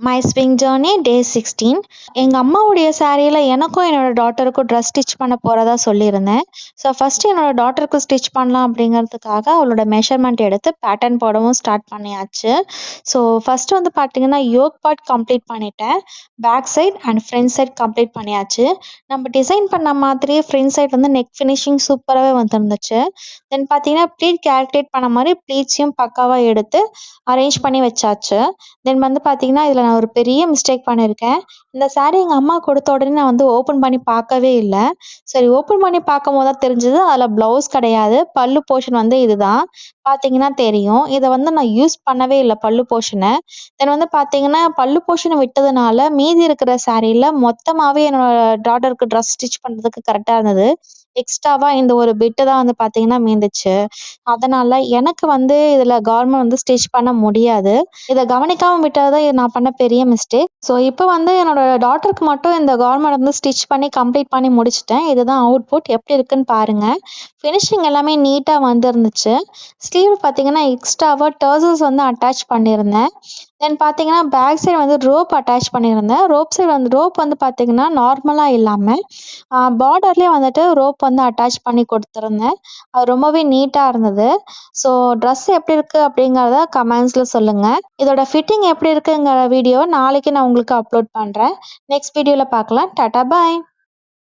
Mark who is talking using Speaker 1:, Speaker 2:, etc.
Speaker 1: My swing journey டே 16. எங்கள் அம்மாவுடைய சாரியில் எனக்கும் என்னோட டாட்டருக்கும் ட்ரெஸ் ஸ்டிச் பண்ண போகிறதா சொல்லியிருந்தேன். ஸோ ஃபஸ்ட்டு என்னோட டாட்டருக்கு ஸ்டிச் பண்ணலாம் அப்படிங்கிறதுக்காக அவளோட மெஷர்மெண்ட் எடுத்து பேட்டர்ன் போடவும் ஸ்டார்ட் பண்ணியாச்சு. ஸோ ஃபஸ்ட்டு வந்து பார்த்தீங்கன்னா யோக் பார்ட் கம்ப்ளீட் பண்ணிட்டேன். Back side and front side complete பண்ணியாச்சு. நம்ம டிசைன் பண்ண மாதிரியே ஃப்ரண்ட் சைட் வந்து நெக் ஃபினிஷிங் சூப்பராகவே வந்துருந்துச்சு. தென் பார்த்தீங்கன்னா ப்ளீட் கேல்குலேட் பண்ண மாதிரி ப்ளீட்ஸையும் பக்காவாக எடுத்து அரேஞ்ச் பண்ணி வச்சாச்சு. தென் வந்து பார்த்தீங்கன்னா இதில் நான் ஒரு பெரிய மிஸ்டேக் பண்ணியிருக்கேன். இந்த சாரீ எங்கள் அம்மா கொடுத்த உடனே நான் வந்து ஓப்பன் பண்ணி பார்க்கவே இல்லை. சரி, ஓப்பன் பண்ணி பார்க்கும்போது தான் தெரிஞ்சது அதில் ப்ளவுஸ் கிடையாது, பல்லு போர்ஷன் வந்து இதுதான். பார்த்தீங்கன்னா தெரியும். இதை வந்து நான் யூஸ் பண்ணவே இல்லை பல்லு போர்ஷனை. தென் வந்து பார்த்தீங்கன்னா பல்லு போர்ஷனை விட்டதுனால மீதி இருக்கிற சாரியில் மொத்தமாகவே என்னோட டாட்டருக்கு ட்ரெஸ் ஸ்டிச் பண்ணுறதுக்கு கரெக்டாக இருந்தது. எக்ஸ்ட்ராவாக இந்த ஒரு பிட்டு தான் வந்து பார்த்தீங்கன்னா மீந்துச்சு. அதனால எனக்கு வந்து இதில் கார்மெண்ட் வந்து ஸ்டிச் பண்ண முடியாது. இதை கவனிக்காம விட்டது தான் நான் பண்ண பெரிய மிஸ்டேக். ஸோ இப்போ வந்து என்னோட டாட்டருக்கு மட்டும் இந்த கார்மெண்ட் வந்து ஸ்டிச் பண்ணி கம்ப்ளீட் பண்ணி முடிச்சிட்டேன். இதுதான் அவுட்புட். எப்படி இருக்குன்னு பாருங்க. ஃபினிஷிங் எல்லாமே நீட்டாக வந்துருந்துச்சு. ஸ்லீவ் பார்த்தீங்கன்னா எக்ஸ்ட்ராவாக டர்சல்ஸ் வந்து அட்டாச் பண்ணியிருந்தேன். தென் பார்த்தீங்கன்னா பேக் சைடு வந்து ரோப் அட்டாச் பண்ணியிருந்தேன். ரோப் வந்து பார்த்தீங்கன்னா நார்மலாக இல்லாமல் பார்டர்லேயே வந்துட்டு ரோப் வந்து அட்டாச் பண்ணி கொடுத்துருந்தேன். அது ரொம்பவே நீட்டாக இருந்தது. ஸோ ட்ரெஸ் எப்படி இருக்குது அப்படிங்கிறத கமெண்ட்ஸில் சொல்லுங்கள். இதோட ஃபிட்டிங் எப்படி இருக்குங்கிற வீடியோவை நாளைக்கு நான் உங்களுக்கு அப்லோட் பண்ணுறேன். நெக்ஸ்ட் வீடியோவில் பார்க்கலாம். டாடா பாய்.